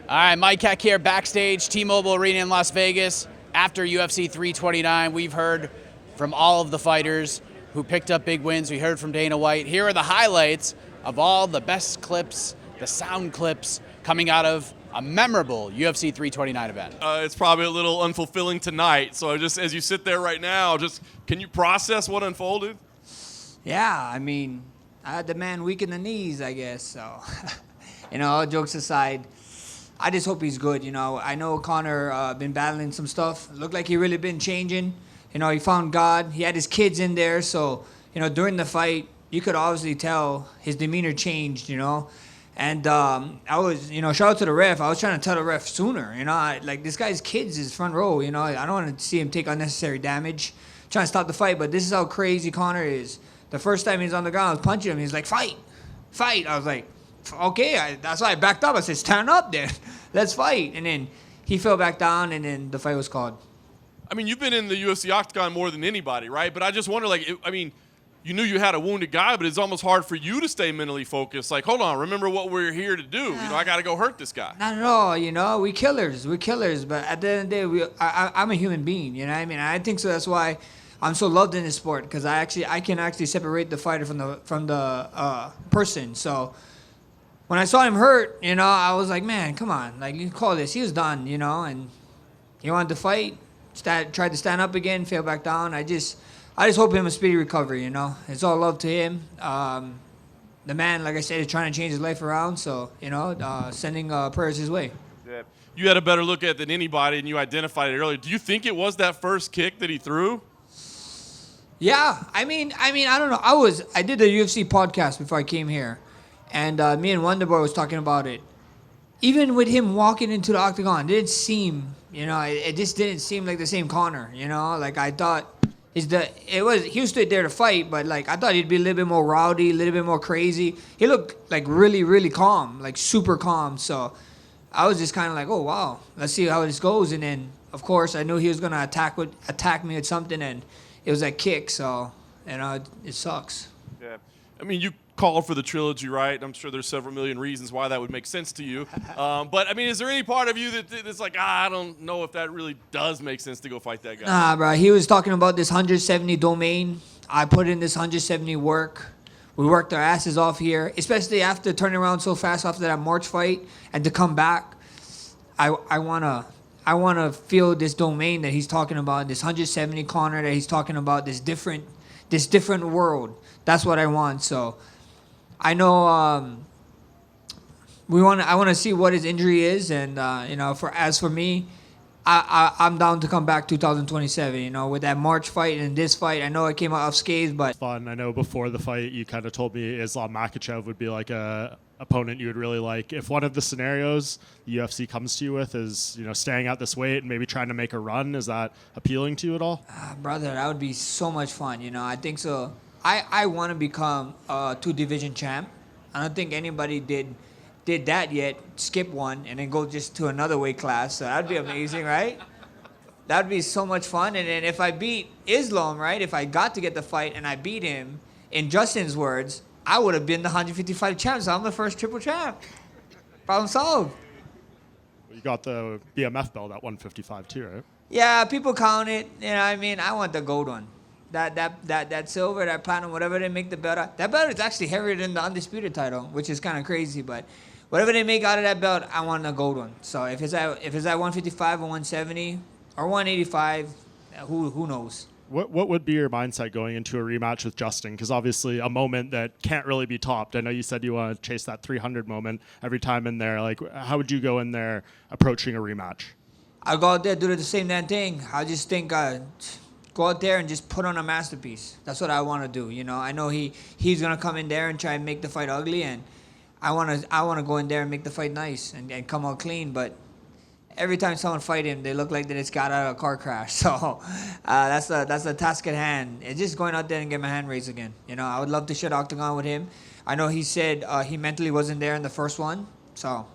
All right, Mike Heck here backstage, T-Mobile Arena in Las Vegas. After UFC 329, we've heard from all of the fighters who picked up big wins. We heard from Dana White. Here are the highlights of all the best clips, the sound clips coming out of a memorable UFC 329 event. It's probably a little unfulfilling tonight. So just as you sit there right now, just can you process what unfolded? Yeah, I mean, I had the man weak in the knees, I guess. So, all jokes aside, I just hope he's good. I know Conor been battling some stuff. Looked like he really been changing. He found God. He had his kids in there. So, during the fight, you could obviously tell his demeanor changed, And I was, shout out to the ref. I was trying to tell the ref sooner, this guy's kids is front row, I don't want to see him take unnecessary damage. Trying to stop the fight, but this is how crazy Conor is. The first time he's on the ground, I was punching him. He's like, fight. I was like, okay. That's why I backed up. I said, stand up there. Let's fight. And then he fell back down, and then the fight was called. I mean, you've been in the UFC octagon more than anybody, right? But I just wonder, you knew you had a wounded guy, but it's almost hard for you to stay mentally focused. Like, hold on, remember what we're here to do. I got to go hurt this guy. Not at all, we killers. We're killers. But at the end of the day, I'm a human being, what I mean? I think so. That's why I'm so loved in this sport, because I can actually separate the fighter from the person. So when I saw him hurt, I was like, man, come on, you call this. He was done, and he wanted to fight. Tried to stand up again, fell back down. I just hope him a speedy recovery. It's all love to him. The man, like I said, is trying to change his life around. So sending prayers his way. Yeah. You had a better look at it than anybody, and you identified it earlier. Do you think it was that first kick that he threw? Yeah, I mean, I don't know. I did the UFC podcast before I came here, and me and Wonderboy was talking about it. Even with him walking into the octagon, it didn't seem, it just didn't seem like the same Conor. I thought he was stood there to fight, but I thought he'd be a little bit more rowdy, a little bit more crazy. He looked really, really calm, super calm. So I was just kind of like, oh wow, let's see how this goes. And then of course I knew he was gonna attack me with something, and it was that kick, so, it sucks. Yeah. I mean, you called for the trilogy, right? I'm sure there's several million reasons why that would make sense to you. But, I mean, is there any part of you that's like, I don't know if that really does make sense to go fight that guy? Nah, bro. He was talking about this 170 domain. I put in this 170 work. We worked our asses off here, especially after turning around so fast after that March fight, and to come back. I want to feel this domain that he's talking about, this 170 Conor that he's talking about, this different world. That's what I want. So I know I want to see what his injury is, and for me, I'm down to come back 2027. With that March fight and this fight, I know I came out unscathed, but fun. I know before the fight you kind of told me Islam Makhachev would be like a opponent you would really like. If one of the scenarios the UFC comes to you with is staying at this weight and maybe trying to make a run, is that appealing to you at all? Brother, that would be so much fun. I think so. I want to become a 2-division champ. I don't think anybody did that yet. Skip one and then go just to another weight class. So that'd be amazing, right? That'd be so much fun. And then if I beat Islam, right? If I got to get the fight and I beat him, in Justin's words, I would have been the 155 champ. So I'm the first triple champ. Problem solved. You got the BMF belt at 155 too, right? Yeah, people count it. I want the gold one. That silver, that platinum, whatever they make the belt out. That belt is actually heavier than the undisputed title, which is kind of crazy. But whatever they make out of that belt, I want the gold one. So if it's at 155 or 170 or 185, who knows? What would be your mindset going into a rematch with Justin? Because obviously a moment that can't really be topped. I know you said you want to chase that 300 moment every time in there. How would you go in there approaching a rematch? I'll go out there, do the same damn thing. I just think go out there and just put on a masterpiece. That's what I want to do. I know he's gonna come in there and try and make the fight ugly, and I wanna go in there and make the fight nice and come out clean. But every time someone fight him, they look like they just got out of a car crash. So that's the task at hand. It's just going out there and get my hand raised again. I would love to share the octagon with him. I know he said he mentally wasn't there in the first one, so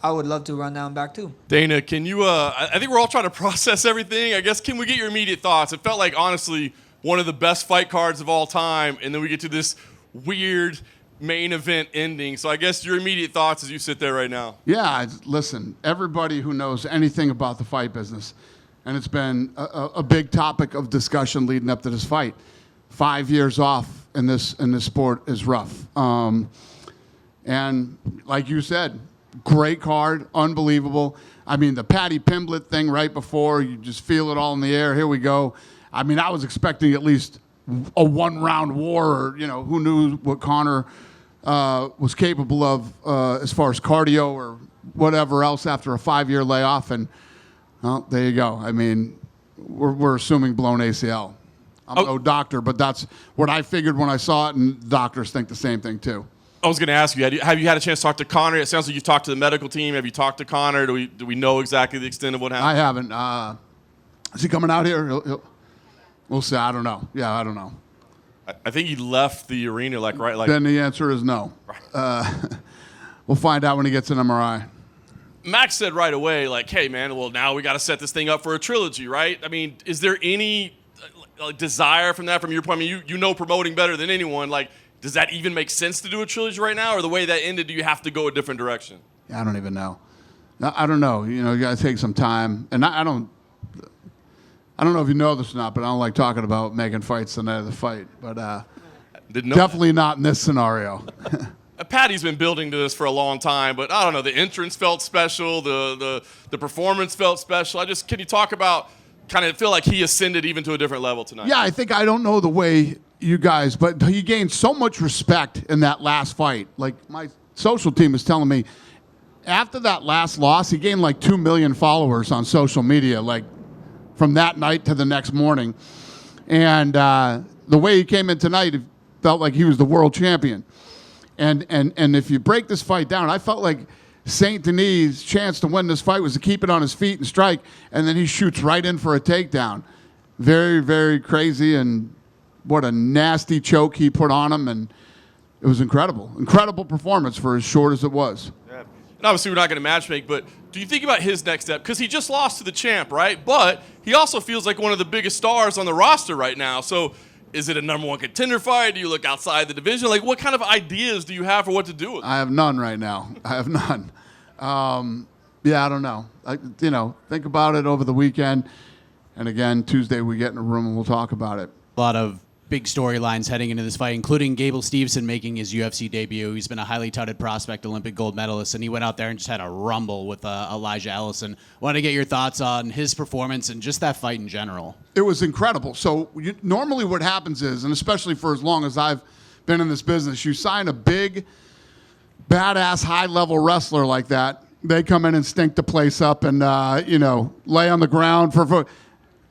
I would love to run down back too. Dana, can you, I think we're all trying to process everything. I guess, can we get your immediate thoughts? It felt like, honestly, one of the best fight cards of all time, and then we get to this weird main event ending. So I guess your immediate thoughts as you sit there right now. Yeah, listen, everybody who knows anything about the fight business, and it's been a big topic of discussion leading up to this fight. 5 years off in this sport is rough. And like you said, great card, unbelievable. I mean, the Paddy Pimblett thing right before, you just feel it all in the air. Here we go. I mean, I was expecting at least a one-round war, or, you know, who knew what Conor was capable of as far as cardio or whatever else after a 5-year layoff. And, well, there you go. I mean, we're assuming blown ACL. I'm no doctor, but that's what I figured when I saw it, and doctors think the same thing too. I was going to ask you, have you had a chance to talk to Conor? It sounds like you've talked to the medical team. Have you talked to Conor? Do we know exactly the extent of what happened? I haven't. Is he coming out here? We'll see. I don't know. Yeah, I don't know. I think he left the arena like. Then the answer is no. We'll find out when he gets an MRI. Max said right away, like, hey, man, well, now we got to set this thing up for a trilogy, right? I mean, is there any desire from your point? I mean, you know promoting better than anyone. Like, does that even make sense to do a trilogy right now? Or the way that ended, do you have to go a different direction? Yeah, I don't even know. I don't know. You know, you got to take some time. And I don't know if you know this or not, but I don't like talking about making fights the night of the fight. But definitely not in this scenario. Paddy's been building to this for a long time, but I don't know. The entrance felt special. The performance felt special. Can you talk about kind of feel like he ascended even to a different level tonight? Yeah, I don't know the way you guys, but he gained so much respect in that last fight. Like, my social team is telling me, after that last loss, he gained like 2 million followers on social media, like from that night to the next morning. And the way he came in tonight, it felt like he was the world champion. And if you break this fight down, I felt like St. Denis' chance to win this fight was to keep it on his feet and strike, and then he shoots right in for a takedown. Very, very crazy, and what a nasty choke he put on him, and it was incredible. Incredible performance for as short as it was. Yeah. And obviously we're not going to matchmake, but do you think about his next step? Because he just lost to the champ, right? But he also feels like one of the biggest stars on the roster right now. So is it a number one contender fight? Do you look outside the division? Like, what kind of ideas do you have for what to do with it? I have none right now. I have none. Yeah, I don't know. Think about it over the weekend. And again, Tuesday we get in a room and we'll talk about it. A lot of big storylines heading into this fight, including Gable Steveson making his UFC debut. He's been a highly touted prospect, Olympic gold medalist, and he went out there and just had a rumble with Elijah Ellison. Wanted to get your thoughts on his performance and just that fight in general. It was incredible. So normally what happens is, and especially for as long as I've been in this business, you sign a big, badass, high-level wrestler like that. They come in and stink the place up and, lay on the ground for.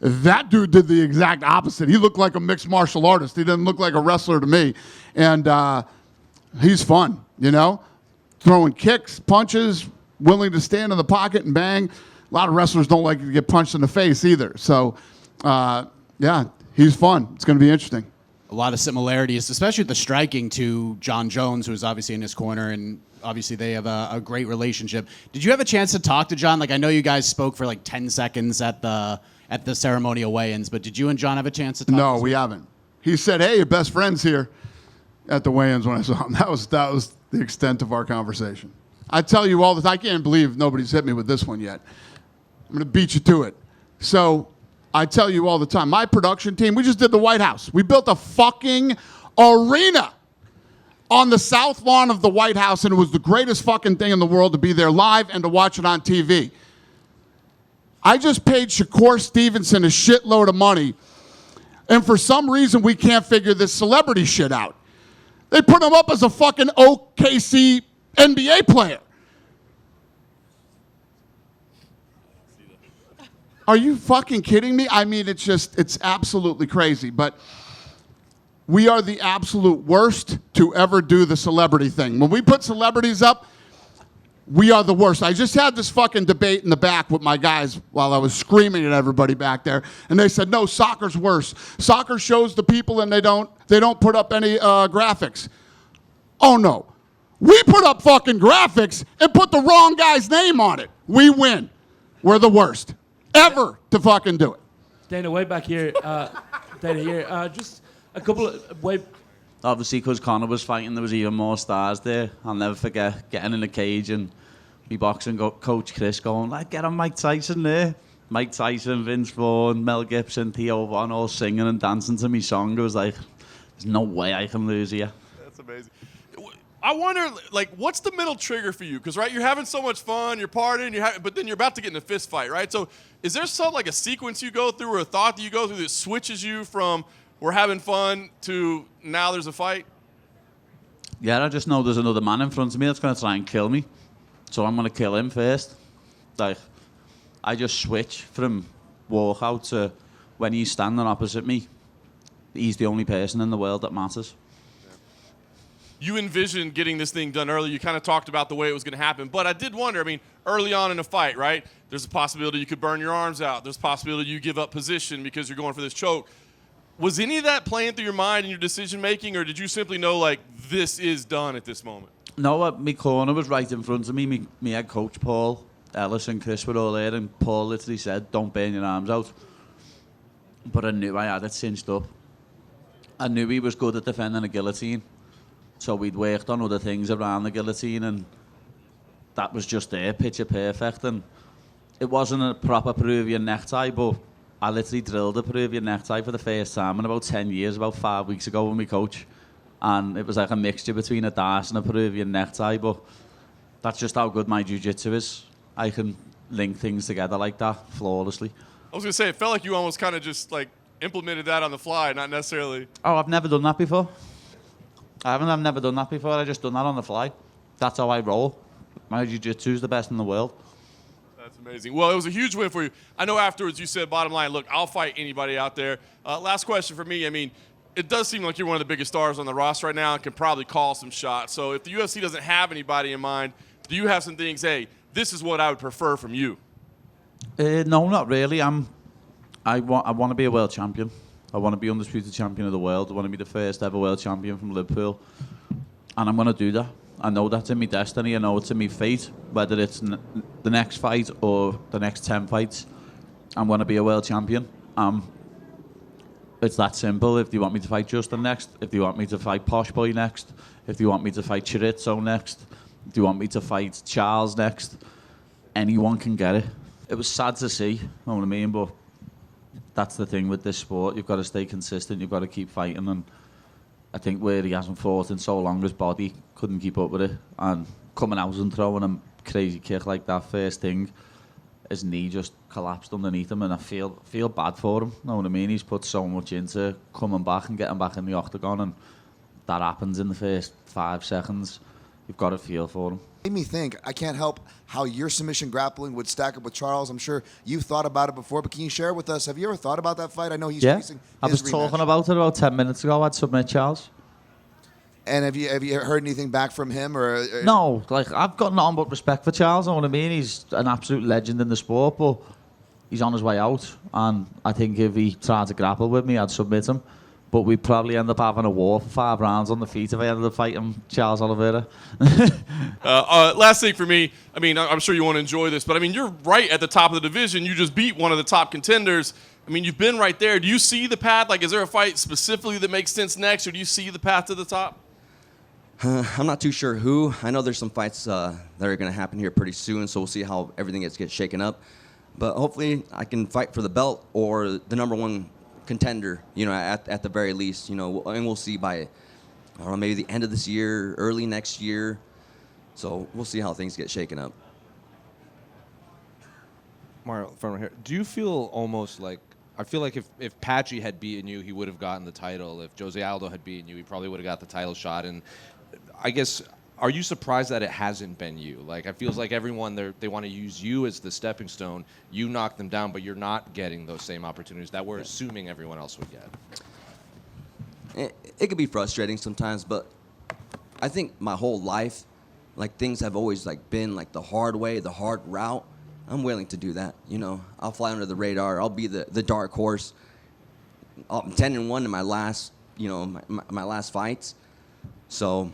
That dude did the exact opposite. He looked like a mixed martial artist. He didn't look like a wrestler to me. And he's fun, throwing kicks, punches, willing to stand in the pocket and bang. A lot of wrestlers don't like to get punched in the face either. So, yeah, he's fun. It's going to be interesting. A lot of similarities, especially with the striking, to John Jones, who's obviously in his corner, and obviously they have a great relationship. Did you have a chance to talk to John? Like, I know you guys spoke for like 10 seconds at the ceremonial weigh-ins, but did you and John have a chance to talk? No, we haven't. He said, "Hey, your best friend's here," at the weigh-ins when I saw him. That was the extent of our conversation. I tell you all the time, I can't believe nobody's hit me with this one yet. I'm going to beat you to it. So I tell you all the time, my production team, we just did the White House. We built a fucking arena on the south lawn of the White House, and it was the greatest fucking thing in the world to be there live and to watch it on TV. I just paid Shakur Stevenson a shitload of money, and for some reason we can't figure this celebrity shit out. They put him up as a fucking OKC NBA player. Are you fucking kidding me? I mean, it's absolutely crazy, but we are the absolute worst to ever do the celebrity thing. When we put celebrities up, we are the worst. I just had this fucking debate in the back with my guys while I was screaming at everybody back there, and they said, no, soccer's worse. Soccer shows the people and they don't put up any graphics. Oh, no. We put up fucking graphics and put the wrong guy's name on it. We win. We're the worst ever to fucking do it. Dana, way back here, just a couple of obviously, because Conor was fighting, there was even more stars there. I'll never forget getting in the cage and me boxing coach Chris going, like, get on Mike Tyson there. Mike Tyson, Vince Vaughn, Mel Gibson, Theo Von all singing and dancing to me song. It was like, there's no way I can lose here. That's amazing. I wonder, like, what's the mental trigger for you? Because, right, you're having so much fun, you're partying, but then you're about to get in a fist fight, right? So is there some, like, a sequence you go through or a thought that you go through that switches you from we're having fun to now there's a fight? Yeah, I just know there's another man in front of me that's going to try and kill me. So I'm going to kill him first. Like, I just switch from walkout to when he's standing opposite me, he's the only person in the world that matters. You envisioned getting this thing done early. You kind of talked about the way it was going to happen. But I did wonder, I mean, early on in a fight, right, there's a possibility you could burn your arms out. There's a possibility you give up position because you're going for this choke. Was any of that playing through your mind in your decision-making, or did you simply know, like, this is done at this moment? No, my corner was right in front of me. Me head coach, Paul Ellis and Chris were all there, and Paul literally said, don't burn your arms out. But I knew I had it cinched up. I knew he was good at defending a guillotine. So we'd worked on other things around the guillotine, and that was just there, picture perfect. And it wasn't a proper Peruvian necktie, but I literally drilled a Peruvian necktie for the first time in about 10 years, about 5 weeks ago with my coach. And it was like a mixture between a Darce and a Peruvian necktie, but that's just how good my jiu-jitsu is. I can link things together like that flawlessly. I was going to say, it felt like you almost kind of just, like, implemented that on the fly, not necessarily. Oh, I've never done that before. I've never done that before. I just done that on the fly. That's how I roll. My jiu-jitsu is the best in the world. That's amazing. Well, it was a huge win for you. I know afterwards you said, bottom line, look, I'll fight anybody out there. Last question for me. I mean, it does seem like you're one of the biggest stars on the roster right now and can probably call some shots. So if the UFC doesn't have anybody in mind, do you have some things, hey, this is what I would prefer from you? No, not really. I want to be a world champion. I want to be undisputed champion of the world. I want to be the first ever world champion from Liverpool. And I'm going to do that. I know that's in my destiny. I know it's in my fate. Whether it's the next fight or the next 10 fights, I'm going to be a world champion. It's that simple. If you want me to fight Justin next, if you want me to fight Posh Boy next, if you want me to fight Chorizo next, if you want me to fight Charles next, anyone can get it. It was sad to see, you know what I mean? But that's the thing with this sport. You've got to stay consistent. You've got to keep fighting. And I think where he hasn't fought in so long, his body couldn't keep up with it. And coming out and throwing a crazy kick like that first thing, his knee just collapsed underneath him. And I feel bad for him. You know what I mean? He's put so much into coming back and getting back in the octagon. And that happens in the first 5 seconds. You've got to feel for him. Made me think. I can't help how your submission grappling would stack up with Charles. I'm sure you've thought about it before, but can you share with us? Have you ever thought about that fight? I know he's facing his I was talking about it about 10 minutes ago. I'd submit Charles. And have you heard anything back from him or? No, like I've got nothing but respect for Charles. You know what I mean? He's an absolute legend in the sport, but he's on his way out. And I think if he tried to grapple with me, I'd submit him. But we'd probably end up having a war for 5 rounds on the feet if I ended up fighting Charles Oliveira. Last thing for me, I mean, I'm sure you want to enjoy this, but I mean, you're right at the top of the division. You just beat one of the top contenders. I mean, you've been right there. Do you see the path? Like, is there a fight specifically that makes sense next, or do you see the path to the top? I'm not too sure who. I know there's some fights that are going to happen here pretty soon, so we'll see how everything gets shaken up. But hopefully I can fight for the belt or the number one contender, you know, at the very least, you know, and we'll see by, I don't know, maybe the end of this year, early next year. So we'll see how things get shaken up. Mario, from here, do you feel almost like, I feel like if Patchy had beaten you, he would have gotten the title. If Jose Aldo had beaten you, he probably would have got the title shot. And I guess, are you surprised that it hasn't been you? Like, it feels like everyone, they want to use you as the stepping stone. You knock them down, but you're not getting those same opportunities that we're assuming everyone else would get. It could be frustrating sometimes, but I think my whole life, like, things have always, like, been, like, the hard way, the hard route. I'm willing to do that, you know. I'll fly under the radar. I'll be the dark horse. I'm 10-1 in my last, you know, my last fights. So,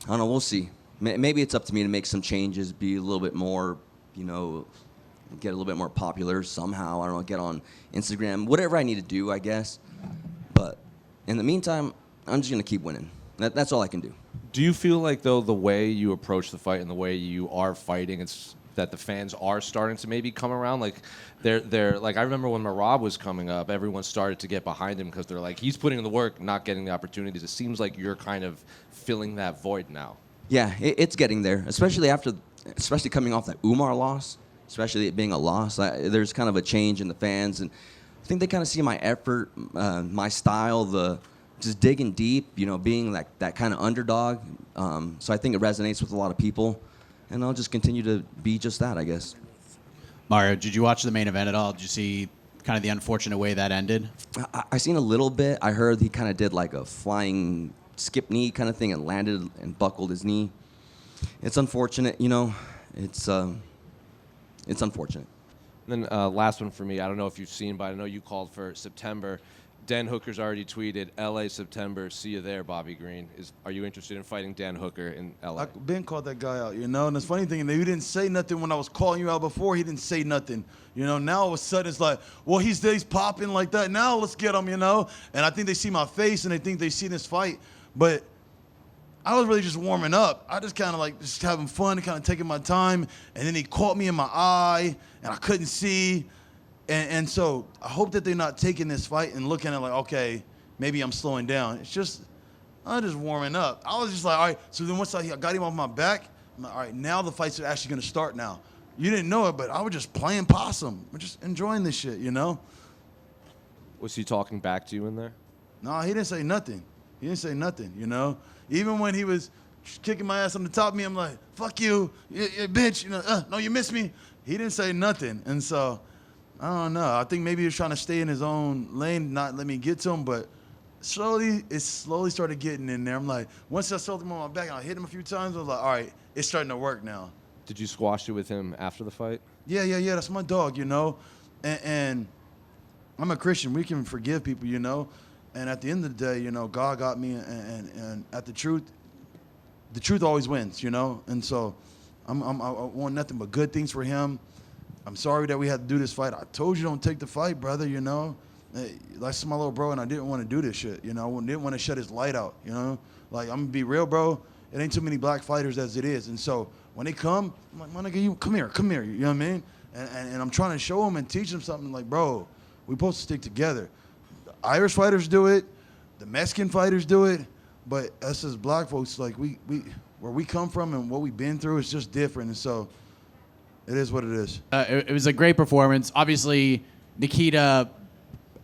I don't know, we'll see. Maybe it's up to me to make some changes, be a little bit more, you know, get a little bit more popular somehow. I don't know, get on Instagram, whatever I need to do, I guess. But in the meantime, I'm just going to keep winning. That's all I can do. Do you feel like, though, the way you approach the fight and the way you are fighting, it's that the fans are starting to maybe come around? Like, they're like, I remember when Marab was coming up, everyone started to get behind him because they're like, he's putting in the work, not getting the opportunities. It seems like you're kind of filling that void now. Yeah, it's getting there, especially coming off that Umar loss, especially it being a loss. There's kind of a change in the fans, and I think they kind of see my effort, my style, just digging deep, being that kind of underdog. So I think it resonates with a lot of people, and I'll just continue to be just that, I guess. Mario, did you watch the main event at all? Did you see kind of the unfortunate way that ended? I seen a little bit. I heard he kind of did like a flying skip knee kind of thing and landed and buckled his knee. It's unfortunate, It's unfortunate. And then last one for me. I don't know if you've seen, but I know you called for September. Dan Hooker's already tweeted, LA September, see you there, Bobby Green. Are you interested in fighting Dan Hooker in LA? I've been called that guy out, And the funny thing is, you didn't say nothing when I was calling you out before. He didn't say nothing. Now all of a sudden it's like, well, he's popping like that. Now let's get him, And I think they see my face and they think they see this fight. But I was really just warming up. I just kind of just having fun, kind of taking my time. And then he caught me in my eye and I couldn't see. And so I hope that they're not taking this fight and looking at okay, maybe I'm slowing down. I'm just warming up. I was just like, all right. So then once I got him off my back, I'm like, all right, now the fights are actually going to start now. You didn't know it, but I was just playing possum. We're just enjoying this shit, Was he talking back to you in there? No, he didn't say nothing. Even when he was kicking my ass on the top of me, I'm like, fuck you bitch. No, you missed me. He didn't say nothing. And so, I don't know. I think maybe he was trying to stay in his own lane, not let me get to him, but it slowly started getting in there. I'm like, once I sold him on my back and I hit him a few times, I was like, all right, it's starting to work now. Did you squash it with him after the fight? Yeah, that's my dog, And I'm a Christian. We can forgive people, And at the end of the day, God got me, and at the truth always wins, And so I want nothing but good things for him. I'm sorry that we had to do this fight. I told you don't take the fight, brother, That's my little bro, and I didn't want to do this shit, I didn't want to shut his light out, I'm going to be real, bro. It ain't too many black fighters as it is. And so when they come, I'm like, my nigga, you come here, you know what I mean? And I'm trying to show them and teach them something like, bro, we're supposed to stick together. The Irish fighters do it, the Mexican fighters do it, but us as black folks, we where we come from and what we've been through is just different. And so it is what it is. It was a great performance. Obviously, Nikita,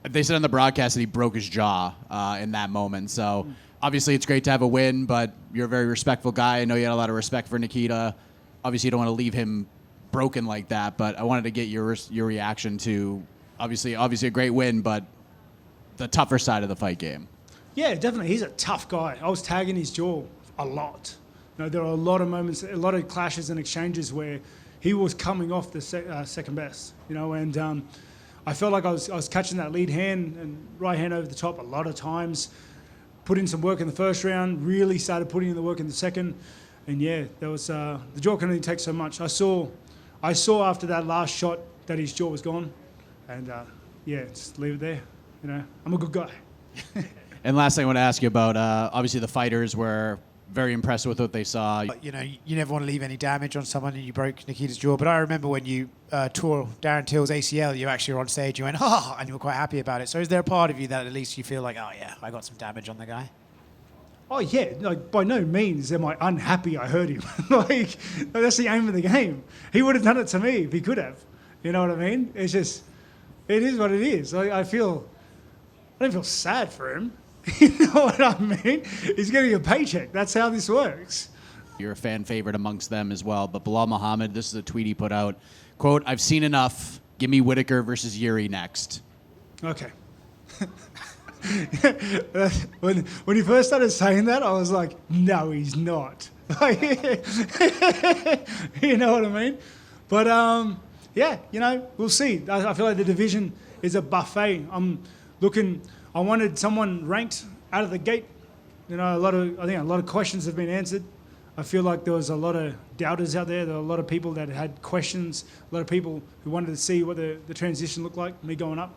they said on the broadcast that he broke his jaw in that moment. So obviously it's great to have a win, but you're a very respectful guy. I know you had a lot of respect for Nikita. Obviously, you don't want to leave him broken like that, but I wanted to get your reaction to obviously a great win, but the tougher side of the fight game. Yeah, definitely. He's a tough guy. I was tagging his jaw a lot. There are a lot of moments, a lot of clashes and exchanges where he was coming off the second best, and I felt like I was catching that lead hand and right hand over the top a lot of times. Put in some work in the first round, really started putting in the work in the second, and there was the jaw can only take so much. I saw after that last shot that his jaw was gone, and just leave it there. I'm a good guy. And last thing I want to ask you about, obviously the fighters were very impressed with what they saw. You never want to leave any damage on someone, and you broke Nikita's jaw. But I remember when you tore Darren Till's ACL, you actually were on stage, you went, and you were quite happy about it. So is there a part of you that at least you feel like, oh yeah, I got some damage on the guy? Oh yeah, by no means am I unhappy I hurt him. That's the aim of the game. He would have done it to me if he could have. You know what I mean? It's just, it is what it is. I don't feel sad for him. You know what I mean? He's getting a paycheck. That's how this works. You're a fan favorite amongst them as well. But Bilal Muhammad, this is a tweet he put out. Quote, "I've seen enough. Give me Whittaker versus Yuri next." Okay. When he first started saying that, I was like, no, he's not. You know what I mean? But, we'll see. I feel like the division is a buffet. I wanted someone ranked out of the gate. I think a lot of questions have been answered. I feel like there was a lot of doubters out there. There were a lot of people that had questions, a lot of people who wanted to see what the transition looked like, me going up.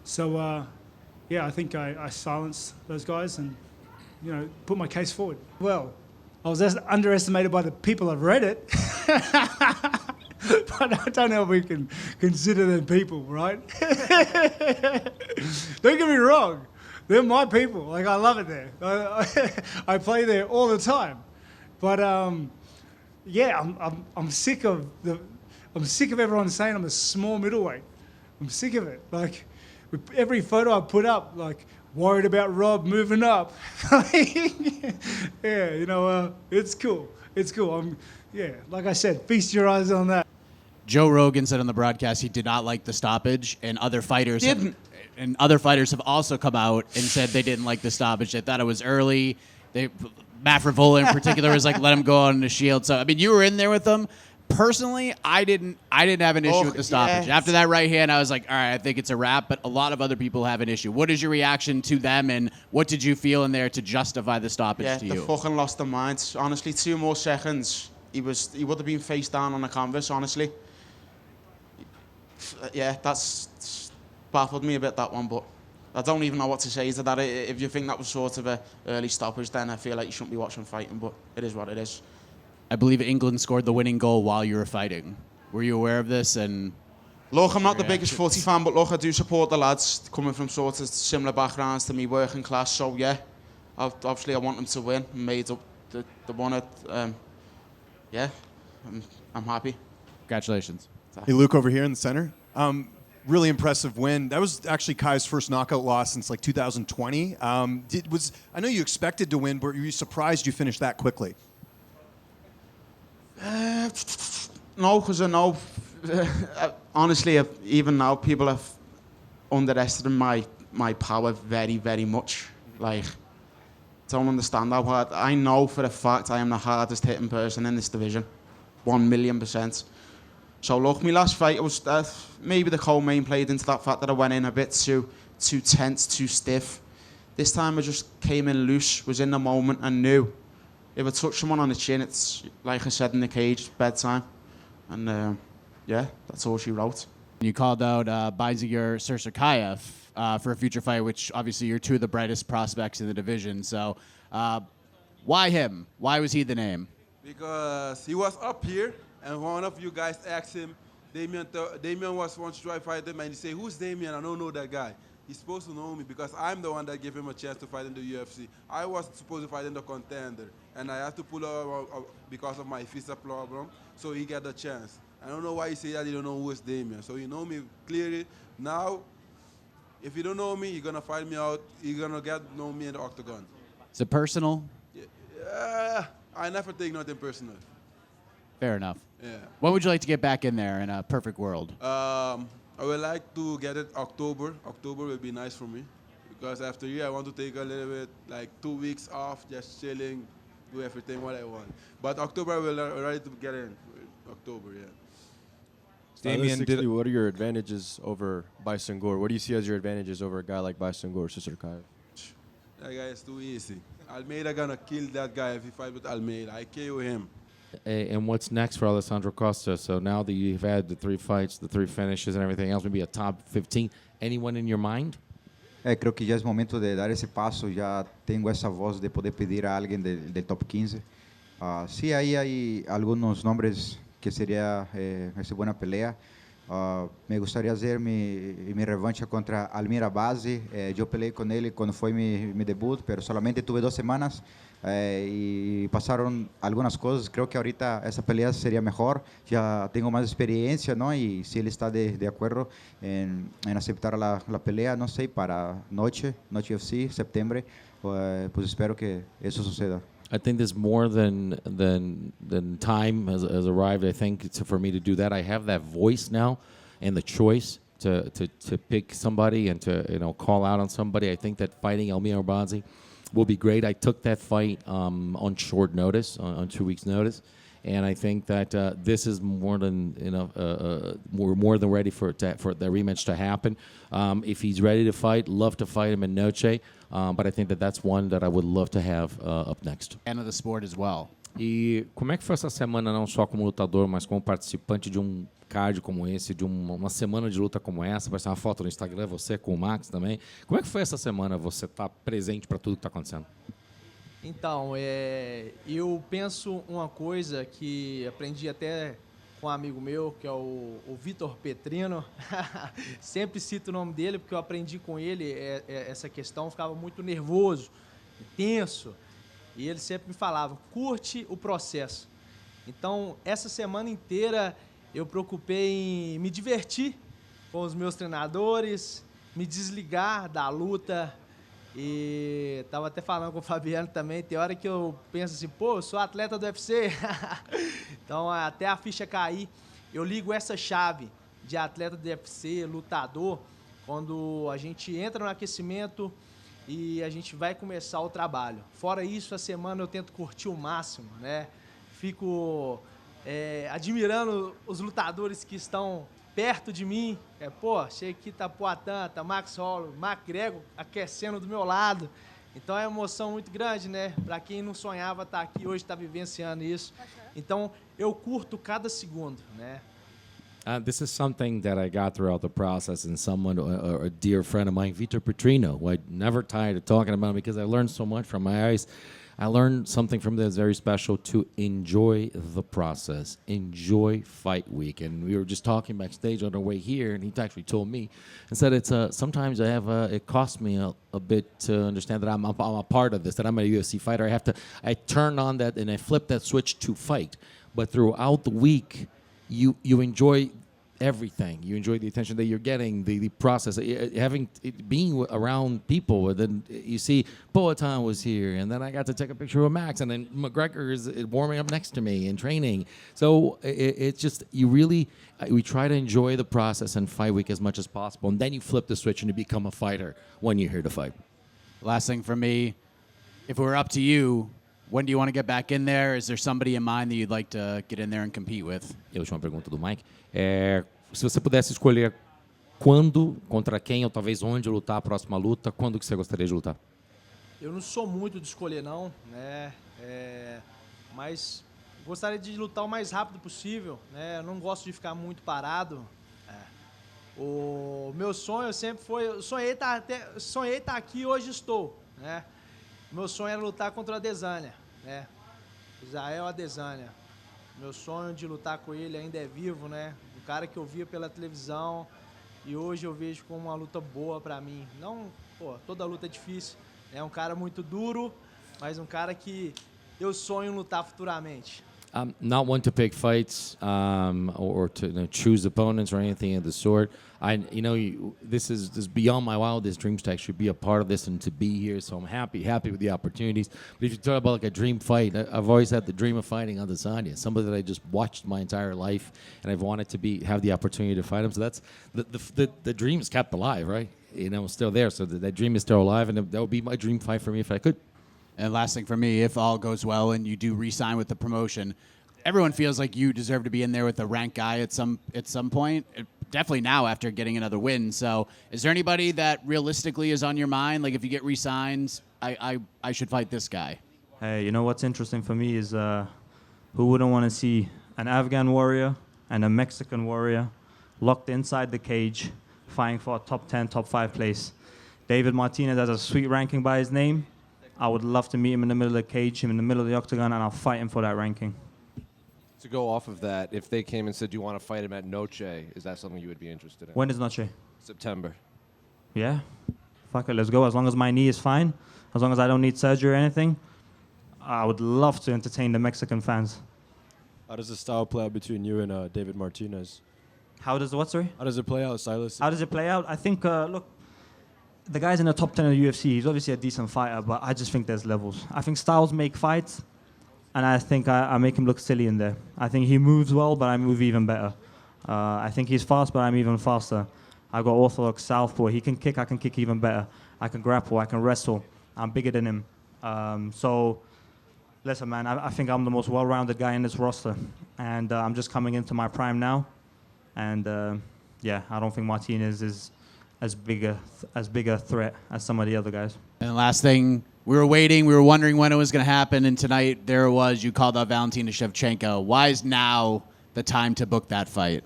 So, I think I silenced those guys, and put my case forward. Well, I was underestimated by the people that read it, but I don't know if we can consider them people, right? Don't get me wrong, they're my people. Like, I love it there. I play there all the time, but yeah, I'm sick of everyone saying I'm a small middleweight. I'm sick of it. Like, with every photo I put up, like, worried about Rob moving up. Yeah, it's cool. It's cool. Like I said, feast your eyes on that. Joe Rogan said on the broadcast he did not like the stoppage, and other fighters have also come out and said they didn't like the stoppage. They thought it was early. Matt Frivola in particular was like, let him go on the shield. So I mean, you were in there with them. Personally, I didn't have an issue with the stoppage. Yes. After that right hand, I was like, all right, I think it's a wrap, but a lot of other people have an issue. What is your reaction to them, and what did you feel in there to justify the stoppage to you? Yeah, they fucking lost their minds. Honestly, 2 more seconds, he would have been face down on the canvas, honestly. Yeah, that's baffled me a bit, that one, but I don't even know what to say to that. If you think that was sort of an early stoppage, then I feel like you shouldn't be watching fighting, but it is what it is. I believe England scored the winning goal while you were fighting. Were you aware of this? And look, I'm not the biggest footy fan, but look, I do support the lads coming from sort of similar backgrounds to me, working class. So yeah, obviously I want them to win. Made up the one at, yeah, I'm happy. Congratulations. Hey, Luke, over here in the center. Really impressive win. That was actually Kai's first knockout loss since like 2020. I know you expected to win, but were you surprised you finished that quickly? No, because I know, honestly, even now people have underestimated my power very, very much. Like, don't understand how hard. I know for a fact I am the hardest hitting person in this division, 1,000,000%. So look, my last fight, it was maybe the co-main played into that fact that I went in a bit too tense, too stiff. This time I just came in loose, was in the moment, and knew if I touch someone on the chin, it's, like I said in the cage, bedtime. And yeah, that's all she wrote. You called out Bayziger Sirsaikayev for a future fight, which obviously you're two of the brightest prospects in the division. So why him? Why was he the name? Because he was up here, and one of you guys asked him, Demian was once to try to fight him, and he said, who's Demian? I don't know that guy. He's supposed to know me because I'm the one that gave him a chance to fight in the UFC. I was supposed to fight in the Contender, and I had to pull out because of my visa problem, so he got the chance. I don't know why he say that he don't know who is Demian. So you know me clearly. Now, if you don't know me, you're going to find me out. You're going to know me in the octagon. Is it personal? Yeah, I never take nothing personal. Fair enough. Yeah. When would you like to get back in there in a perfect world? I would like to get it October. October will be nice for me because after here I want to take a little bit, like 2 weeks off, just chilling, do everything what I want. But October I will ready to get in. October, yeah. Demian, what are your advantages over Baysangur? What do you see as your advantages over a guy like Baysangur, Sirsaikayev? That guy is too easy. Almeida gonna kill that guy if he fight with Almeida. I KO him. And what's next for Alessandro Costa? So now that you've had the 3 fights, the 3 finishes and everything else, maybe a top 15, anyone in your mind? Creo que ya es momento de dar ese paso. Ya tengo esa voz de poder pedir a alguien del top 15. Sí, ahí hay algunos nombres que sería esa buena pelea. Me gustaría hacer mi revancha contra Almira Base. Yo peleé con él cuando fue mi debut, pero solamente tuve 2 semanas y pasaron algunas cosas. Creo que ahorita esa pelea sería mejor. Ya tengo más experiencia, ¿no? Y si él está de acuerdo en aceptar la pelea, no sé, para Noche UFC, septiembre, pues espero que eso suceda. I think there's more than time has arrived. I think for me to do that, I have that voice now and the choice to pick somebody and to call out on somebody. I think that fighting Almir Arbazi will be great. I took that fight on short notice, on 2 weeks' notice, and I think that this is more than we're more than ready for the rematch to happen. If he's ready to fight, love to fight him in Noche. But I think that's one that I would love to have up next. And of the sport as well. E como é que foi essa semana, não só como lutador, mas como participante de um card como esse, de uma semana de luta como essa? Vai ser uma foto no Instagram, você com o Max também. Como é que foi essa semana, você estar presente para tudo que está acontecendo? Então, eu penso uma coisa que aprendi até com um amigo meu, que é o Vitor Petrino. Sempre cito o nome dele, porque eu aprendi com ele essa questão, eu ficava muito nervoso, tenso, e ele sempre me falava, curte o processo. Então, essa semana inteira eu preocupei em me divertir com os meus treinadores, me desligar da luta. E tava até falando com o Fabiano também, tem hora que eu penso assim, pô, eu sou atleta do UFC. Então, até a ficha cair, eu ligo essa chave de atleta do UFC, lutador, quando a gente entra no aquecimento e a gente vai começar o trabalho. Fora isso, a semana eu tento curtir o máximo, né? Fico admirando os lutadores que estão perto de mim, pô, Chiquita Poatan, Max Holloway, McGregor aquecendo do meu lado. Então é uma emoção muito grande, né? Para quem não sonhava estar aqui hoje, está vivenciando isso. Então eu curto cada segundo, né? This is something that I got throughout the process, and someone, a dear friend of mine, Vitor Petrino, who I never tired of talking about because I learned so much from my eyes. I learned something from that's very special, to enjoy the process, enjoy fight week. And we were just talking backstage on our way here, and he actually told me and said it's sometimes it costs me a bit to understand that I'm a part of this, that I'm a UFC fighter. I turn on that and I flip that switch to fight. But throughout the week, you enjoy everything. You enjoy the attention that you're getting, the process, being around people. And then you see Poatan was here, and then I got to take a picture with Max, and then McGregor is warming up next to me and training. So it's just, we try to enjoy the process and fight week as much as possible, and then you flip the switch and you become a fighter when you're here to fight. Last thing for me, if it were up to you, when do you want to get back in there? Is there somebody in mind that you'd like to get in there and compete with? E a última pergunta do Mike. Se você pudesse escolher quando, contra quem, ou talvez onde lutar a próxima luta, quando que você gostaria de lutar? Eu não sou muito de escolher, não, né? Mas gostaria de lutar o mais rápido possível, né? Eu não gosto de ficar muito parado. O meu sonho sempre foi... Eu sonhei estar aqui e hoje estou, né? Meu sonho era lutar contra o Adesanya, né? Israel Adesanya. Meu sonho de lutar com ele ainda é vivo, né? Um cara que eu via pela televisão e hoje eu vejo como uma luta boa pra mim. Não, pô, toda luta é difícil. É um cara muito duro, mas um cara que eu sonho em lutar futuramente. I'm not one to pick fights or to choose opponents or anything of the sort. This is beyond my wildest dreams to actually be a part of this and to be here. So I'm happy with the opportunities. But if you talk about like a dream fight, I've always had the dream of fighting Adesanya, somebody that I just watched my entire life, and I've wanted to have the opportunity to fight him. So that's the dream is kept alive, right? Still there. So that dream is still alive, and that would be my dream fight for me if I could. And last thing for me, if all goes well and you do re-sign with the promotion, everyone feels like you deserve to be in there with a ranked guy at some point. Definitely now after getting another win. So is there anybody that realistically is on your mind? Like if you get re-signed, I should fight this guy. Hey, you know what's interesting for me is who wouldn't want to see an Afghan warrior and a Mexican warrior locked inside the cage fighting for a top 10, top 5 place. David Martinez has a sweet ranking by his name. I would love to meet him in the middle of the cage, him in the middle of the octagon, and I'll fight him for that ranking. To go off of that, if they came and said, do you want to fight him at Noche, is that something you would be interested in? When is Noche? September. Yeah. Fuck it, let's go. As long as my knee is fine, as long as I don't need surgery or anything, I would love to entertain the Mexican fans. How does the style play out between you and David Martinez? How does what, sorry? How does it play out, stylistically? How does it play out? I think, look, the guy's in the top 10 of the UFC. He's obviously a decent fighter, but I just think there's levels. I think styles make fights, and I think I make him look silly in there. I think he moves well, but I move even better. I think he's fast, but I'm even faster. I got orthodox southpaw. He can kick, I can kick even better. I can grapple, I can wrestle. I'm bigger than him. So, listen, man, I think I'm the most well-rounded guy in this roster, and I'm just coming into my prime now. And yeah, I don't think Martinez is as big a threat as some of the other guys. And last thing, we were waiting, we were wondering when it was going to happen, and tonight there it was. You called out Valentina Shevchenko. Why is now the time to book that fight?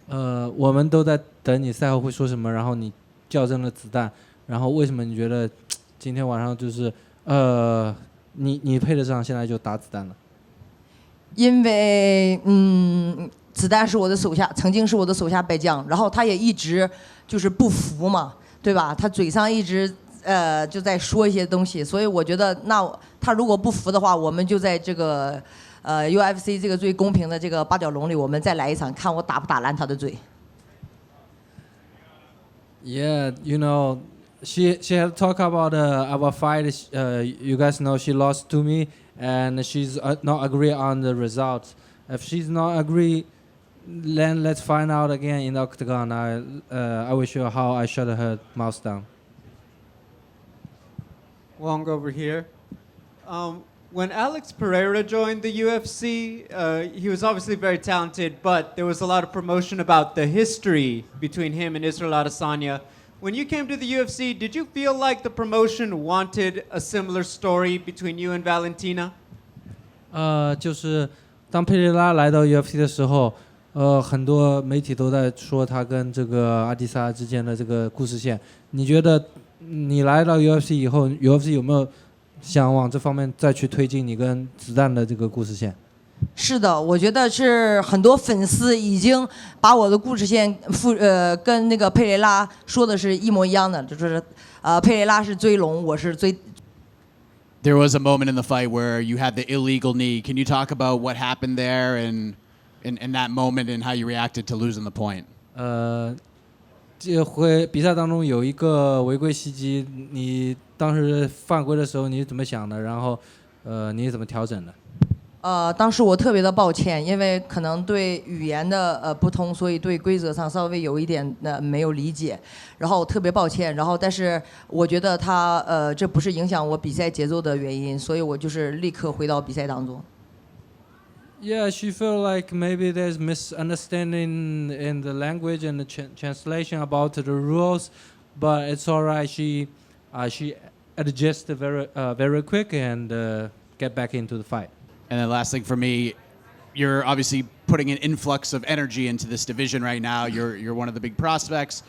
我们都在等你赛后会说什么，然后你校正了子弹，然后为什么你觉得今天晚上就是你配得上现在就打子弹了？因为子弹是我的手下，曾经是我的手下败将，然后他也一直就是不服嘛，对吧？他嘴上一直就在说一些东西，所以我觉得那他如果不服的话，我们就在这个UFC 这个最公平的这个八角笼里，我们再来一场，看我打不打烂他的嘴。Yeah, you know, she had talk about our fight. You guys know she lost to me, and she's not agree on the results. If she's not agree, then let's find out again in the octagon. I will show how I shut her mouth down. Wang over here. When Alex Pereira joined the UFC, he was obviously very talented, but there was a lot of promotion about the history between him and Israel Adesanya. When you came to the UFC, did you feel like the promotion wanted a similar story between you and Valentina? 就是当佩雷拉来到 UFC 的时候，很多媒体都在说他跟这个阿迪萨之间的这个故事线。你觉得你来到 UFC 以后 ，UFC 有没有想往这方面再去推进你跟子弹的这个故事线？是的，我觉得是很多粉丝已经把我的故事线跟那个佩雷拉说的是一模一样的，就是佩雷拉是追龙，我是追。There was a moment in the fight where you had the illegal knee. Can you talk about what happened there and in that moment and how you reacted to losing the point? 这回比赛当中有一个违规袭击，你当时犯规的时候你是怎么想的？然后你是怎么调整的？当时我特别的抱歉，因为可能对语言的不通，所以对规则上稍微有一点没有理解，然后特别抱歉。然后但是我觉得这不是影响我比赛节奏的原因，所以我就是立刻回到比赛当中。Yeah, she felt like maybe there's misunderstanding in the language and the translation about the rules, but it's all right. She adjusted very quick and get back into the fight. And then last thing for me, you're obviously putting an influx of energy into this division right now. You're one of the big prospects.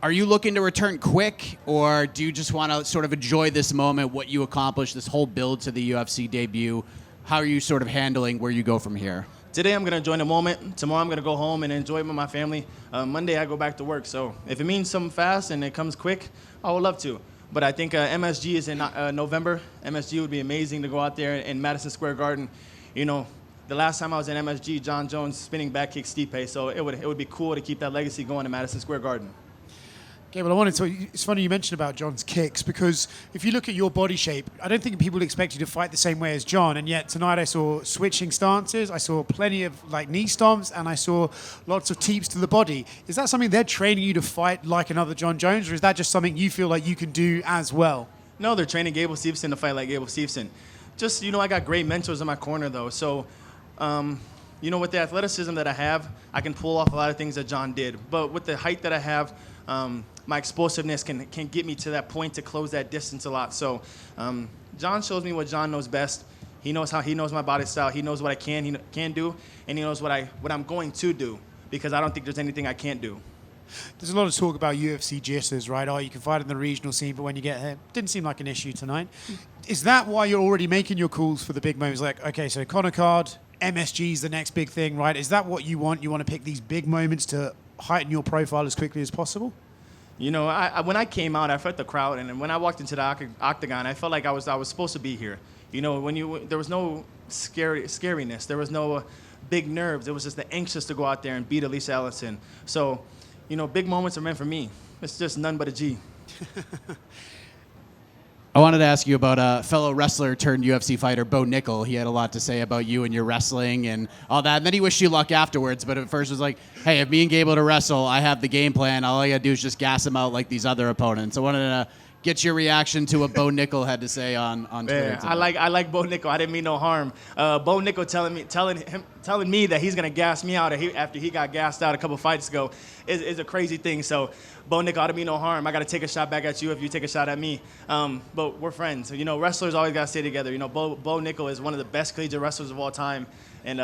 Are you looking to return quick, or do you just want to sort of enjoy this moment, what you accomplished, this whole build to the UFC debut? How are you sort of handling where you go from here? Today I'm going to enjoy the moment. Tomorrow I'm going to go home and enjoy it with my family. Monday I go back to work. So if it means something fast and it comes quick, I would love to. But I think MSG is in November. MSG would be amazing to go out there in Madison Square Garden. You know, the last time I was in MSG, John Jones spinning back kick Stipe. So it would be cool to keep that legacy going in Madison Square Garden. Gable, I wanted to. It's funny you mentioned about John's kicks, because if you look at your body shape, I don't think people expect you to fight the same way as John. And yet tonight I saw switching stances, I saw plenty of knee stomps, and I saw lots of teeps to the body. Is that something they're training you to fight like another John Jones, or is that just something you feel like you can do as well? No, they're training Gable Steveson to fight like Gable Steveson. Just, I got great mentors in my corner though. So, with the athleticism that I have, I can pull off a lot of things that John did. But with the height that I have, my explosiveness can get me to that point to close that distance a lot. So John shows me what John knows best. He knows my body style. He knows what I can do, and he knows what I'm going to do, because I don't think there's anything I can't do. There's a lot of talk about UFC jitters, right? Oh, you can fight in the regional scene, but when you get here, didn't seem like an issue tonight. Is that why you're already making your calls for the big moments? Like, okay, so Conor card, MSG is the next big thing, right? Is that what you want? You want to pick these big moments to heighten your profile as quickly as possible? When I came out, I felt the crowd, and when I walked into the octagon, I felt like I was supposed to be here. There was no scariness, there was no big nerves. It was just the anxious to go out there and beat Elise Allison. So, big moments are meant for me. It's just none but a G. I wanted to ask you about a fellow wrestler turned UFC fighter, Bo Nickel. He had a lot to say about you and your wrestling and all that. And then he wished you luck afterwards. But at first it was like, hey, if me and Gable to wrestle, I have the game plan. All I got to do is just gas him out like these other opponents. I wanted to get your reaction to what Bo Nickel had to say on Twitter. Man, I like Bo Nickel. I didn't mean no harm. Bo Nickel telling me that he's gonna gas me out after he got gassed out a couple fights ago is a crazy thing. So Bo Nickel, I didn't mean no harm. I gotta take a shot back at you if you take a shot at me. But we're friends. Wrestlers always gotta stay together. Bo Nickel is one of the best collegiate wrestlers of all time, and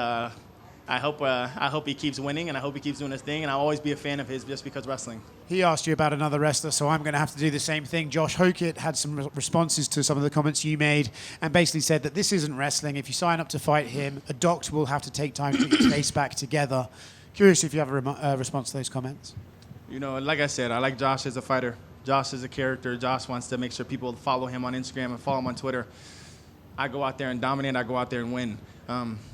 I hope he keeps winning, and I hope he keeps doing his thing, and I'll always be a fan of his just because wrestling. He asked you about another wrestler, so I'm going to have to do the same thing. Josh Hokett had some responses to some of the comments you made and basically said that this isn't wrestling. If you sign up to fight him, a doctor will have to take time to get your face back together. Curious if you have a response to those comments. You know, like I said, I like Josh as a fighter. Josh is a character. Josh wants to make sure people follow him on Instagram and follow him on Twitter. I go out there and dominate. I go out there and win.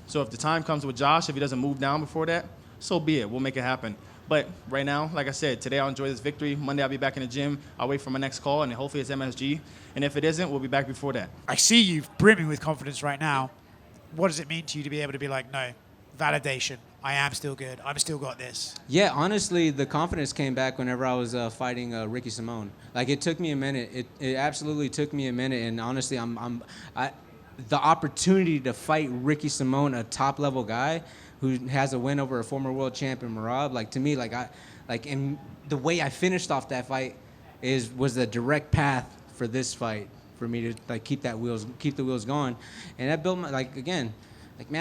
So if the time comes with Josh, if he doesn't move down before that, so be it. We'll make it happen. But right now, like I said, today I'll enjoy this victory. Monday I'll be back in the gym. I'll wait for my next call, and hopefully it's MSG. And if it isn't, we'll be back before that. I see you brimming with confidence right now. What does it mean to you to be able to be like, no, validation, I am still good. I've still got this. Yeah, honestly, the confidence came back whenever I was fighting Ricky Simone. Like, it took me a minute. It absolutely took me a minute. And honestly, the opportunity to fight Ricky Simone, a top-level guy who has a win over a former world champion, Merab, like, to me, and the way I finished off that fight was the direct path for this fight, for me to keep the wheels going. And that built my, man,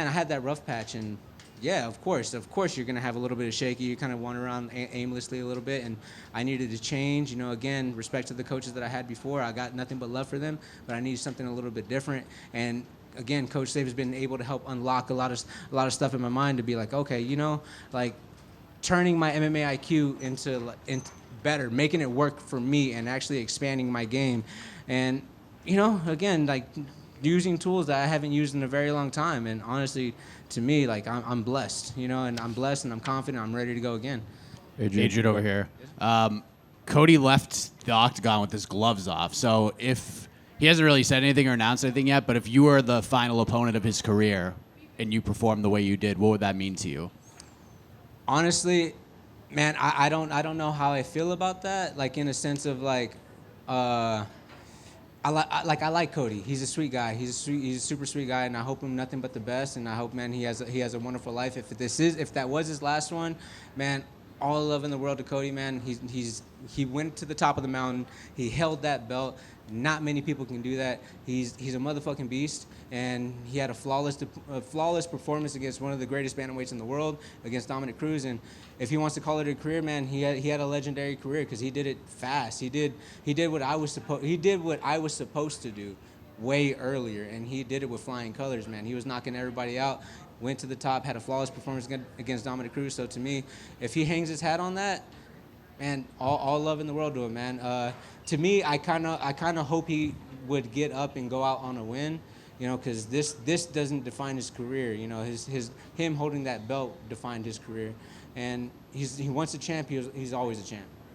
I had that rough patch, and yeah, of course you're gonna have a little bit of shaky. You kind of wander around aimlessly a little bit, and I needed to change. You know, again, respect to the coaches that I had before. I got nothing but love for them, but I needed something a little bit different. And again, Coach Dave has been able to help unlock a lot of stuff in my mind to be like, okay, you know, like turning my MMA IQ into better, making it work for me, and actually expanding my game. And you know, again, like using tools that I haven't used in a very long time. And honestly, to me, like I'm blessed, you know, and I'm blessed and I'm confident. I'm ready to go again. Adrian over here. Cody left the octagon with his gloves off. So if he hasn't really said anything or announced anything yet, but if you were the final opponent of his career and you performed the way you did, what would that mean to you? Honestly, man, I don't know how I feel about that. Like, in a sense of like, I like Cody. He's a sweet guy. He's a super sweet guy, and I hope him nothing but the best. And I hope, man, he has a wonderful life. If that was his last one, man, all the love in the world to Cody, man. He went to the top of the mountain. He held that belt. Not many people can do that. He's a motherfucking beast, and he had a flawless performance against one of the greatest bantamweights in the world, against Dominic Cruz. And if he wants to call it a career, man, he had a legendary career because he did it fast. He did what I was supposed to do way earlier, and he did it with flying colors, man. He was knocking everybody out, went to the top, had a flawless performance against Dominic Cruz. So to me, if he hangs his hat on that, man, all love in the world to him, man. To me, I kind of hope he would get up and go out on a win, you know, because this doesn't define his career. You know, him holding that belt defined his career, and he once a champ, he's always a champ.